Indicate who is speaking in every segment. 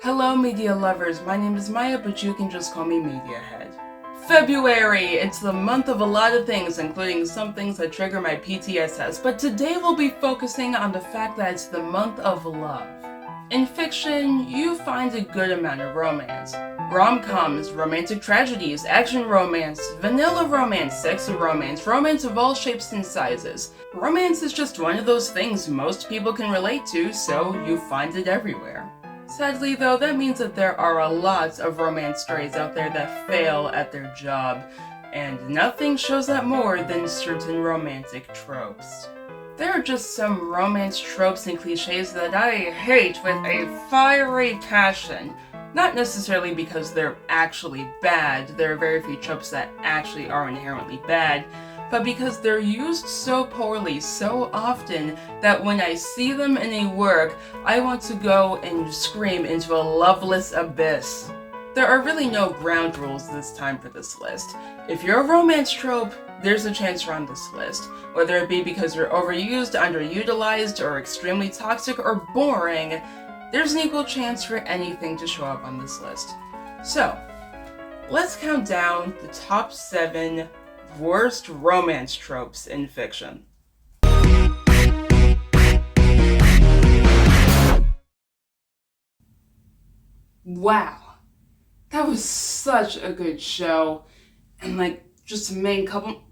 Speaker 1: Hello media lovers, my name is Maya, but you can just call me Mediahead. February! It's the month of a lot of things, including some things that trigger my PTSS, but today we'll be focusing on the fact that it's the month of love. In fiction, you find a good amount of romance. Rom-coms, romantic tragedies, action romance, vanilla romance, sexy romance, romance of all shapes and sizes. Romance is just one of those things most people can relate to, so you find it everywhere. Sadly though, that means that there are a lot of romance stories out there that fail at their job, and nothing shows that more than certain romantic tropes. There are just some romance tropes and cliches that I hate with a fiery passion. Not necessarily because they're actually bad, there are very few tropes that actually are inherently bad, but because they're used so poorly so often that when I see them in a work, I want to go and scream into a loveless abyss. There are really no ground rules this time for this list. If you're a romance trope, there's a chance you're on this list, whether it be because you're overused, underutilized, or extremely toxic or boring. There's an equal chance for anything to show up on this list. So, let's count down the top 7 worst romance tropes in fiction. Wow, that was such a good show. And just the main couple,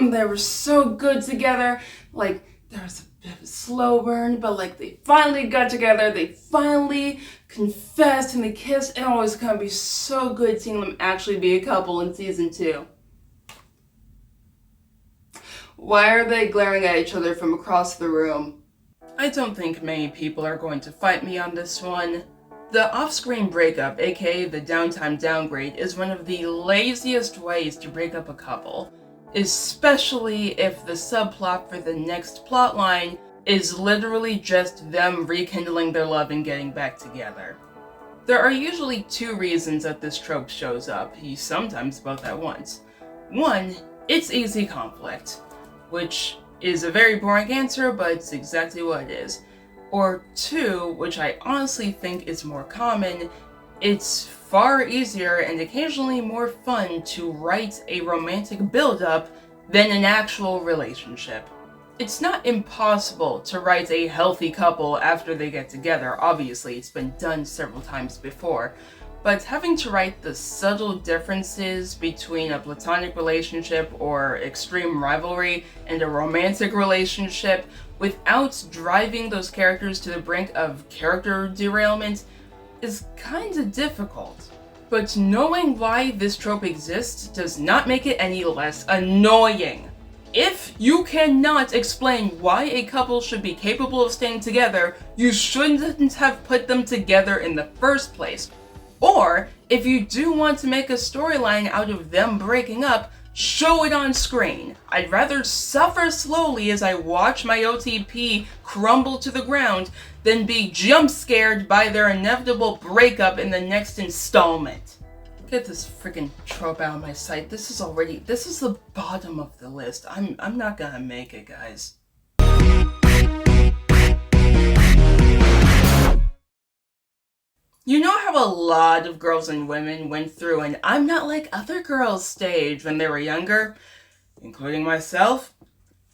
Speaker 1: they were so good together. There was a bit of a slow burn, but they finally got together, they finally confessed and they kissed. Oh, it's gonna be so good seeing them actually be a couple in season 2. Why are they glaring at each other from across the room? I don't think many people are going to fight me on this one. The off-screen breakup, aka the downtime downgrade, is one of the laziest ways to break up a couple, especially if the subplot for the next plotline is literally just them rekindling their love and getting back together. There are usually 2 reasons that this trope shows up, sometimes both at once. 1, it's easy conflict, which is a very boring answer, but it's exactly what it is. Or 2, which I honestly think is more common, it's far easier and occasionally more fun to write a romantic build-up than an actual relationship. It's not impossible to write a healthy couple after they get together, obviously it's been done several times before, but having to write the subtle differences between a platonic relationship or extreme rivalry and a romantic relationship without driving those characters to the brink of character derailment is kinda difficult. But knowing why this trope exists does not make it any less annoying. If you cannot explain why a couple should be capable of staying together, you shouldn't have put them together in the first place. Or, if you do want to make a storyline out of them breaking up, show it on screen. I'd rather suffer slowly as I watch my OTP crumble to the ground than be jump scared by their inevitable breakup in the next installment. Get this freaking trope out of my sight. This is the bottom of the list. I'm not gonna make it, guys. You know how a lot of girls and women went through an "I'm not like other girls" stage when they were younger, including myself?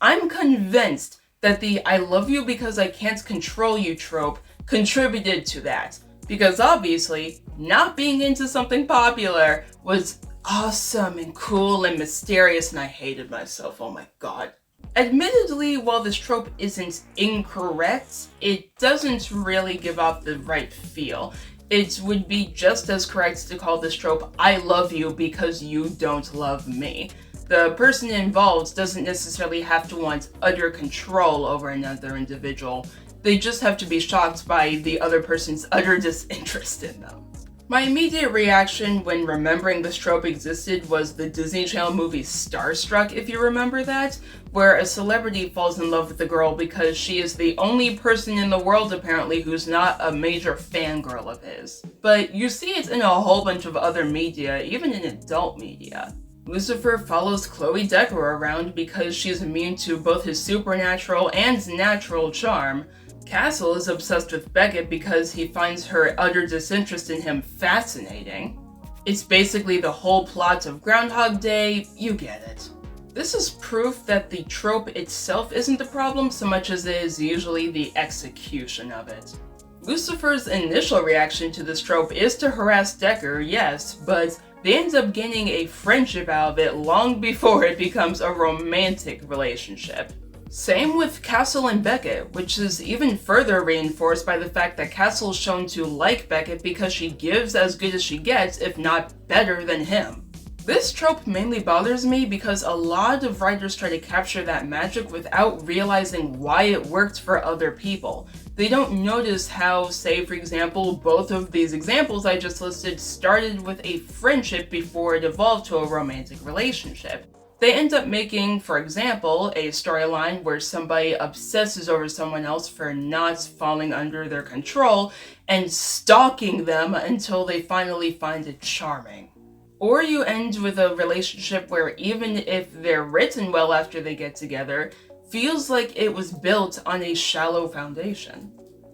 Speaker 1: I'm convinced that the "I love you because I can't control you" trope contributed to that. Because obviously, not being into something popular was awesome and cool and mysterious, and I hated myself, oh my god. Admittedly, while this trope isn't incorrect, it doesn't really give off the right feel. It would be just as correct to call this trope "I love you because you don't love me." The person involved doesn't necessarily have to want utter control over another individual. They just have to be shocked by the other person's utter disinterest in them. My immediate reaction when remembering this trope existed was the Disney Channel movie Starstruck, if you remember that, where a celebrity falls in love with a girl because she is the only person in the world apparently who's not a major fangirl of his. But you see it in a whole bunch of other media, even in adult media. Lucifer follows Chloe Decker around because she's immune to both his supernatural and natural charm. Castle is obsessed with Beckett because he finds her utter disinterest in him fascinating. It's basically the whole plot of Groundhog Day, you get it. This is proof that the trope itself isn't the problem so much as it is usually the execution of it. Lucifer's initial reaction to this trope is to harass Decker, yes, but they end up gaining a friendship out of it long before it becomes a romantic relationship. Same with Castle and Beckett, which is even further reinforced by the fact that Castle is shown to like Beckett because she gives as good as she gets, if not better than him. This trope mainly bothers me because a lot of writers try to capture that magic without realizing why it worked for other people. They don't notice how, say for example, both of these examples I just listed started with a friendship before it evolved to a romantic relationship. They end up making, for example, a storyline where somebody obsesses over someone else for not falling under their control and stalking them until they finally find it charming. Or you end with a relationship where even if they're written well after they get together, feels like it was built on a shallow foundation.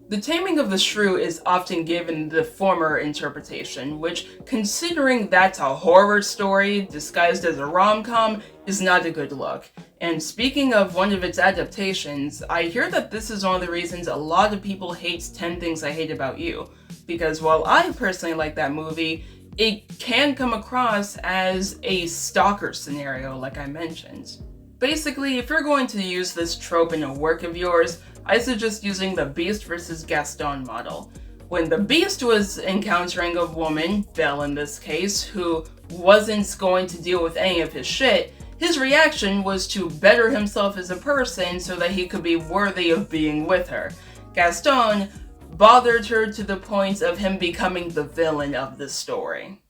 Speaker 1: The Taming of the Shrew is often given the former interpretation, which, considering that's a horror story disguised as a rom-com, is not a good look. And speaking of one of its adaptations, I hear that this is one of the reasons a lot of people hate 10 Things I Hate About You, because while I personally like that movie, it can come across as a stalker scenario, like I mentioned. Basically, if you're going to use this trope in a work of yours, I suggest using the Beast vs. Gaston model. When the Beast was encountering a woman, Belle in this case, who wasn't going to deal with any of his shit, his reaction was to better himself as a person so that he could be worthy of being with her. Gaston bothered her to the point of him becoming the villain of the story.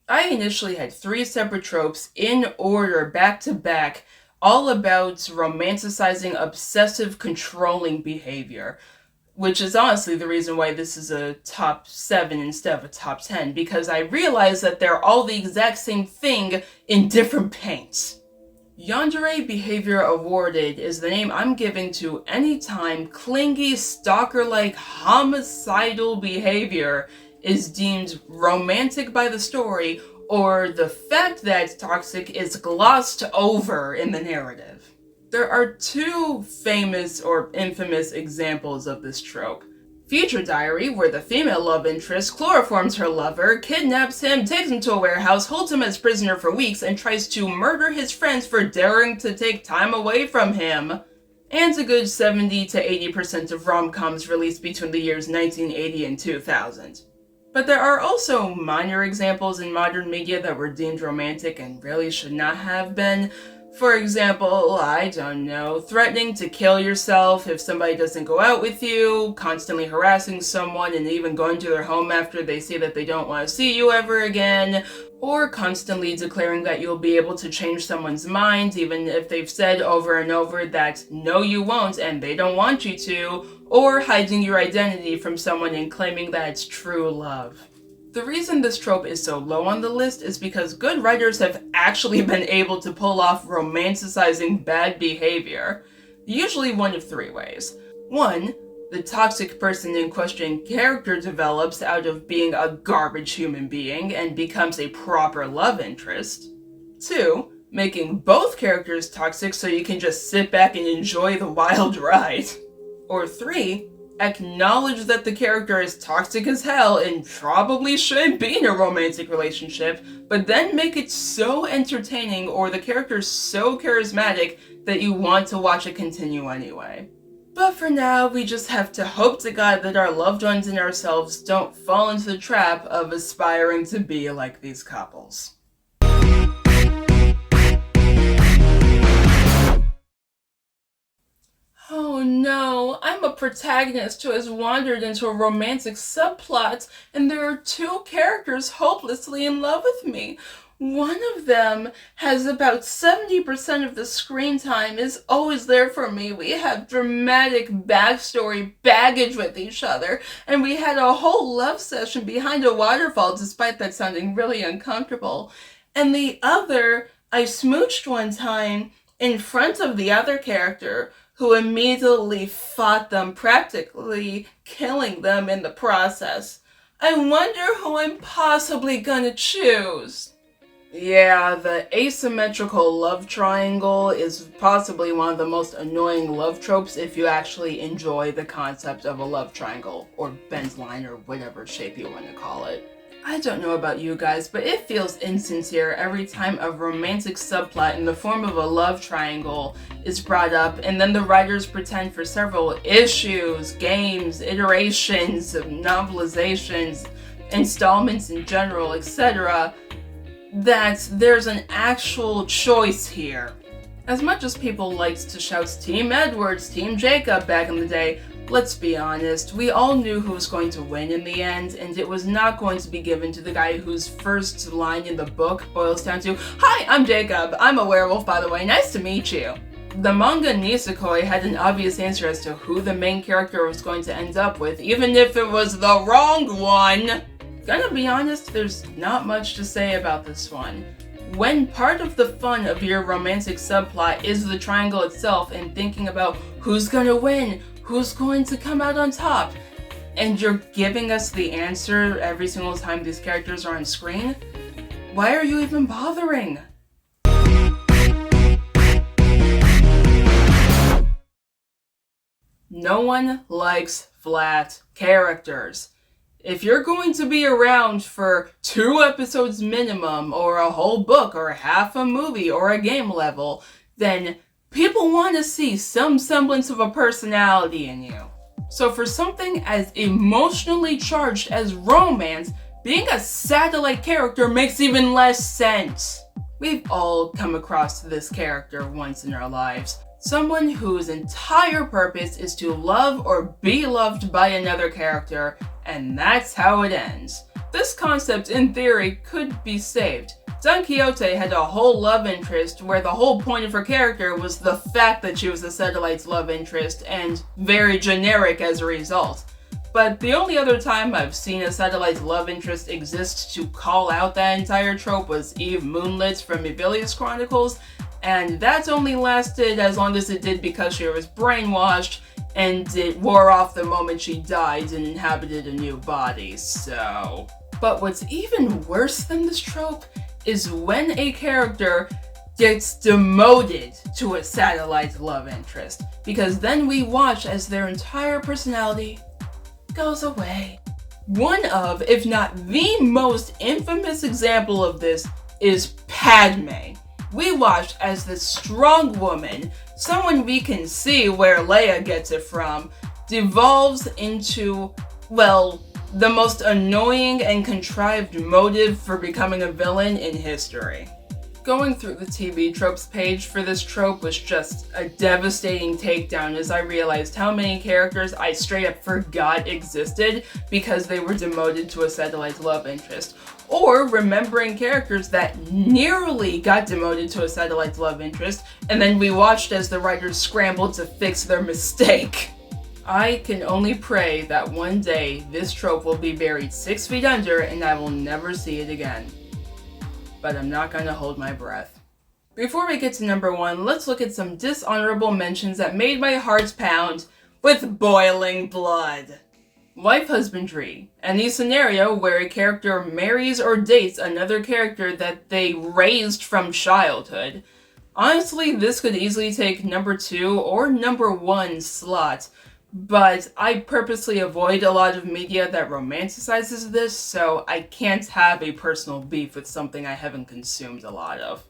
Speaker 1: I initially had 3 separate tropes in order, back to back, all about romanticizing obsessive controlling behavior, which is honestly the reason why this is a top 7 instead of a top 10, because I realized that they're all the exact same thing in different paints. Yandere behavior awarded is the name I'm giving to any time clingy, stalker-like, homicidal behavior is deemed romantic by the story, or the fact that toxic is glossed over in the narrative. There are 2 famous or infamous examples of this trope. Future Diary, where the female love interest chloroforms her lover, kidnaps him, takes him to a warehouse, holds him as prisoner for weeks, and tries to murder his friends for daring to take time away from him. And a good 70 to 80% of rom-coms released between the years 1980 and 2000. But there are also minor examples in modern media that were deemed romantic and really should not have been. For example, I don't know, threatening to kill yourself if somebody doesn't go out with you, constantly harassing someone and even going to their home after they say that they don't want to see you ever again, or constantly declaring that you'll be able to change someone's mind even if they've said over and over that no you won't and they don't want you to, or hiding your identity from someone and claiming that it's true love. The reason this trope is so low on the list is because good writers have actually been able to pull off romanticizing bad behavior, usually one of 3 ways. 1, the toxic person in question character develops out of being a garbage human being and becomes a proper love interest. 2, making both characters toxic so you can just sit back and enjoy the wild ride. Or 3, acknowledge that the character is toxic as hell and probably shouldn't be in a romantic relationship, but then make it so entertaining or the character so charismatic that you want to watch it continue anyway. But for now, we just have to hope to God that our loved ones and ourselves don't fall into the trap of aspiring to be like these couples. Oh no, I'm a protagonist who has wandered into a romantic subplot, and there are 2 characters hopelessly in love with me. One of them has about 70% of the screen time, is always there for me. We have dramatic backstory baggage with each other, and we had a whole love session behind a waterfall, despite that sounding really uncomfortable. And the other, I smooched one time, in front of the other character, who immediately fought them, practically killing them in the process. I wonder who I'm possibly gonna choose. Yeah, the asymmetrical love triangle is possibly one of the most annoying love tropes if you actually enjoy the concept of a love triangle, or bent line, or whatever shape you want to call it. I don't know about you guys, but it feels insincere every time a romantic subplot in the form of a love triangle is brought up, and then the writers pretend for several issues, games, iterations, novelizations, installments in general, etc., that there's an actual choice here. As much as people liked to shout Team Edwards, Team Jacob back in the day, let's be honest, we all knew who was going to win in the end, and it was not going to be given to the guy whose first line in the book boils down to, "Hi, I'm Jacob. I'm a werewolf, by the way. Nice to meet you." The manga Nisekoi had an obvious answer as to who the main character was going to end up with, even if it was the wrong one. Gonna be honest, there's not much to say about this one. When part of the fun of your romantic subplot is the triangle itself and thinking about who's gonna win, who's going to come out on top, and you're giving us the answer every single time these characters are on screen, why are you even bothering? No one likes flat characters. If you're going to be around for 2 episodes minimum, or a whole book, or half a movie, or a game level, then people want to see some semblance of a personality in you. So for something as emotionally charged as romance, being a satellite character makes even less sense. We've all come across this character once in our lives. Someone whose entire purpose is to love or be loved by another character, and that's how it ends. This concept, in theory, could be saved. Don Quixote had a whole love interest where the whole point of her character was the fact that she was a satellite's love interest, and very generic as a result. But the only other time I've seen a satellite's love interest exist to call out that entire trope was Eve Moonlit from Abilius Chronicles, and that only lasted as long as it did because she was brainwashed, and it wore off the moment she died and inhabited a new body, so... But what's even worse than this trope is when a character gets demoted to a satellite love interest, because then we watch as their entire personality goes away. One of, if not the most infamous example of this is Padme. We watched as this strong woman, someone we can see where Leia gets it from, devolves into, well, the most annoying and contrived motive for becoming a villain in history. Going through the TV tropes page for this trope was just a devastating takedown as I realized how many characters I straight up forgot existed because they were demoted to a satellite love interest. Or remembering characters that nearly got demoted to a satellite love interest, and then we watched as the writers scrambled to fix their mistake. I can only pray that one day this trope will be buried 6 feet under and I will never see it again. But I'm not gonna hold my breath. Before we get to number 1, let's look at some dishonorable mentions that made my heart pound with boiling blood. Wife husbandry. Any scenario where a character marries or dates another character that they raised from childhood. Honestly, this could easily take number 2 or number 1 slot, but I purposely avoid a lot of media that romanticizes this, so I can't have a personal beef with something I haven't consumed a lot of.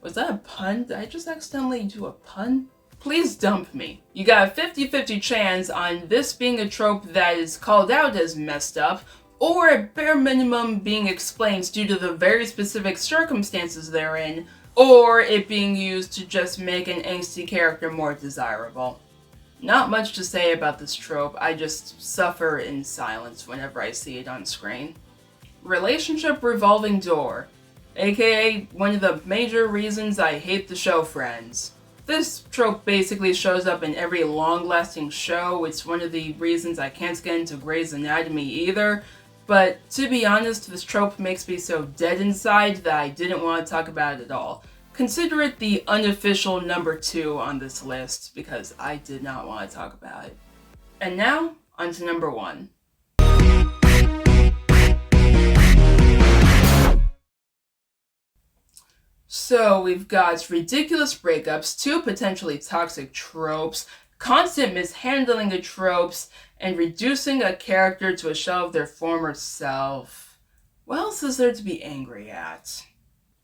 Speaker 1: Was that a pun? Did I just accidentally do a pun? Please dump me. You got a 50-50 chance on this being a trope that is called out as messed up, or at bare minimum being explained due to the very specific circumstances therein, or it being used to just make an angsty character more desirable. Not much to say about this trope, I just suffer in silence whenever I see it on screen. Relationship revolving door, aka one of the major reasons I hate the show Friends. This trope basically shows up in every long-lasting show. It's one of the reasons I can't get into Grey's Anatomy either, but to be honest, this trope makes me so dead inside that I didn't want to talk about it at all. Consider it the unofficial number 2 on this list because I did not want to talk about it. And now, on to number 1. So we've got ridiculous breakups, 2 potentially toxic tropes, constant mishandling of tropes, and reducing a character to a shell of their former self. What else is there to be angry at?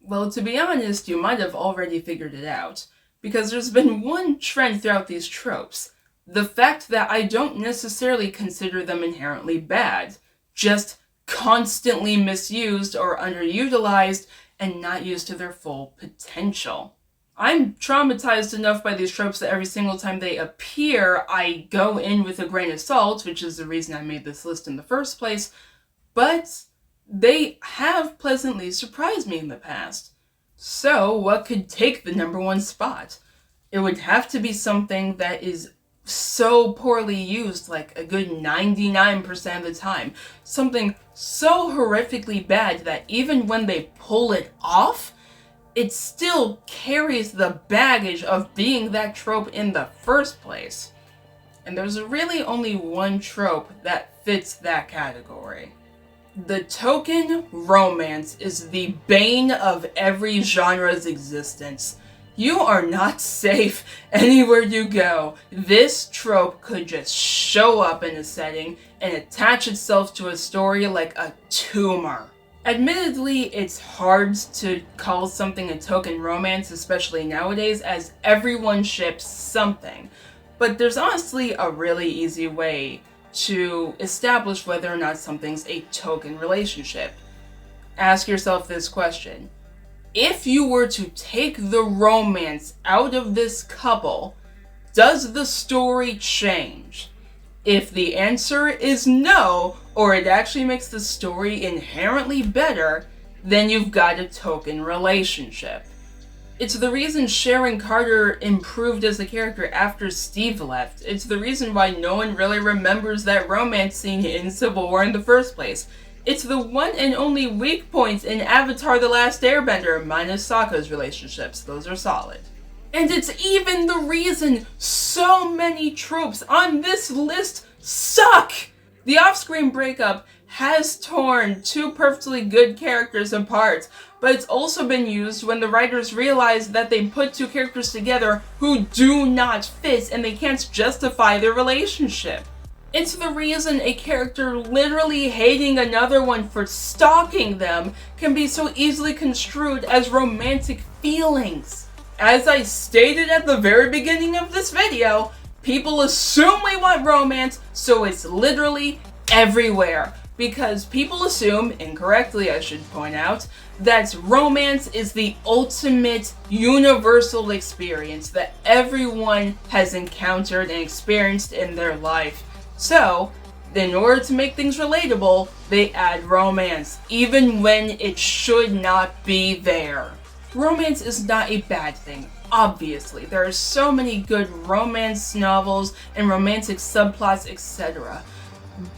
Speaker 1: Well, to be honest, you might have already figured it out, because there's been one trend throughout these tropes. The fact that I don't necessarily consider them inherently bad, just constantly misused or underutilized and not used to their full potential. I'm traumatized enough by these tropes that every single time they appear, I go in with a grain of salt, which is the reason I made this list in the first place, but they have pleasantly surprised me in the past. So, what could take the number 1 spot? It would have to be something that is so poorly used, like a good 99% of the time. Something so horrifically bad that even when they pull it off, it still carries the baggage of being that trope in the first place. And there's really only one trope that fits that category. The token romance is the bane of every genre's existence. You are not safe anywhere you go. This trope could just show up in a setting and attach itself to a story like a tumor. Admittedly, it's hard to call something a token romance, especially nowadays, as everyone ships something. But there's honestly a really easy way to establish whether or not something's a token relationship. Ask yourself this question. If you were to take the romance out of this couple, does the story change? If the answer is no, or it actually makes the story inherently better, then you've got a token relationship. It's the reason Sharon Carter improved as a character after Steve left. It's the reason why no one really remembers that romance scene in Civil War in the first place. It's the one and only weak point in Avatar: The Last Airbender, minus Sokka's relationships. Those are solid. And it's even the reason so many tropes on this list suck! The off-screen breakup has torn 2 perfectly good characters apart, but it's also been used when the writers realized that they put 2 characters together who do not fit and they can't justify their relationship. It's the reason a character literally hating another one for stalking them can be so easily construed as romantic feelings. As I stated at the very beginning of this video, people assume we want romance, so it's literally everywhere. Because people assume, incorrectly I should point out, that romance is the ultimate universal experience that everyone has encountered and experienced in their life. So, in order to make things relatable, they add romance, even when it should not be there. Romance is not a bad thing, obviously. There are so many good romance novels and romantic subplots, etc.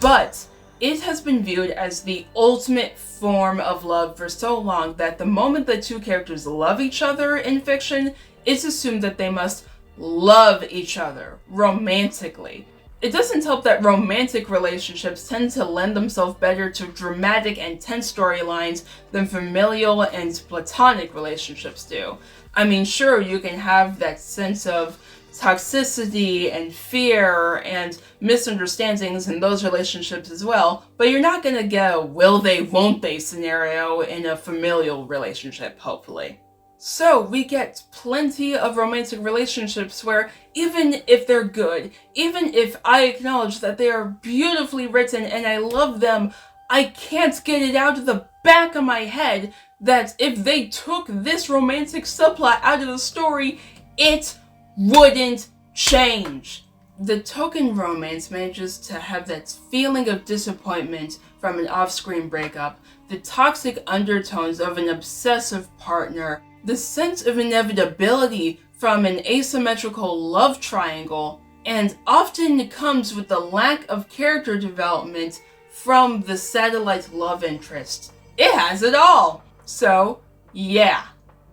Speaker 1: But it has been viewed as the ultimate form of love for so long that the moment that 2 characters love each other in fiction, it's assumed that they must love each other romantically. It doesn't help that romantic relationships tend to lend themselves better to dramatic and tense storylines than familial and platonic relationships do. I mean, sure, you can have that sense of toxicity and fear and misunderstandings in those relationships as well, but you're not gonna get a will they, won't they scenario in a familial relationship, hopefully. So we get plenty of romantic relationships where even if they're good, even if I acknowledge that they are beautifully written and I love them, I can't get it out of the back of my head that if they took this romantic subplot out of the story, it wouldn't change. The token romance manages to have that feeling of disappointment from an off-screen breakup, the toxic undertones of an obsessive partner, the sense of inevitability from an asymmetrical love triangle, and often comes with the lack of character development from the satellite love interest. It has it all! So, yeah.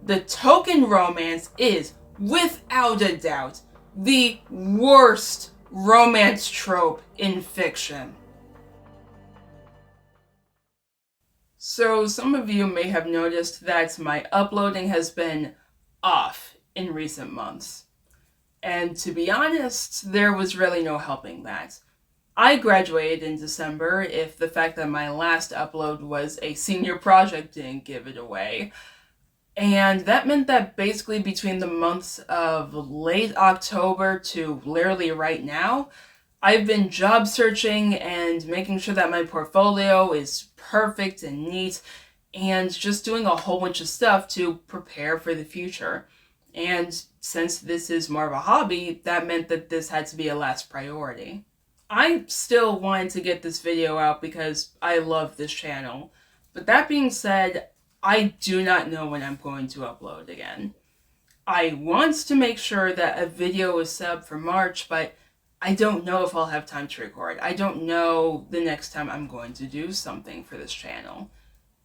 Speaker 1: the token romance is, without a doubt, the worst romance trope in fiction. So some of you may have noticed that my uploading has been off in recent months. And to be honest, there was really no helping that. I graduated in December, if the fact that my last upload was a senior project didn't give it away. And that meant that basically between the months of late October to literally right now, I've been job searching and making sure that my portfolio is perfect and neat, and just doing a whole bunch of stuff to prepare for the future. And since this is more of a hobby, that meant that this had to be a last priority. I still wanted to get this video out because I love this channel. But that being said, I do not know when I'm going to upload again. I want to make sure that a video is set up for March, but I don't know if I'll have time to record. I don't know the next time I'm going to do something for this channel,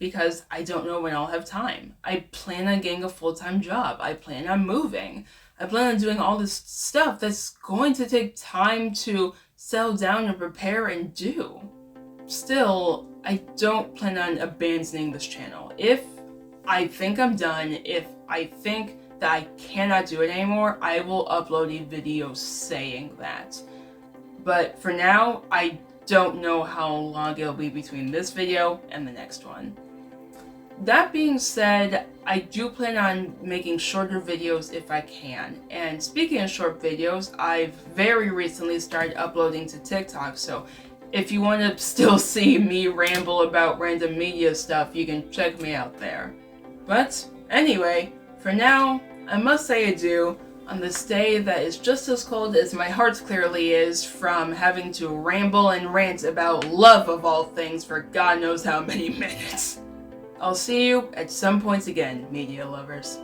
Speaker 1: because I don't know when I'll have time. I plan on getting a full-time job. I plan on moving. I plan on doing all this stuff that's going to take time to settle down and prepare and do. Still, I don't plan on abandoning this channel. If I think I'm done, if I think that I cannot do it anymore, I will upload a video saying that. But for now, I don't know how long it'll be between this video and the next one. That being said, I do plan on making shorter videos if I can. And speaking of short videos, I've very recently started uploading to TikTok, so if you want to still see me ramble about random media stuff, you can check me out there. But anyway, for now, I must say adieu on this day that is just as cold as my heart clearly is from having to ramble and rant about love of all things for God knows how many minutes. I'll see you at some point again, media lovers.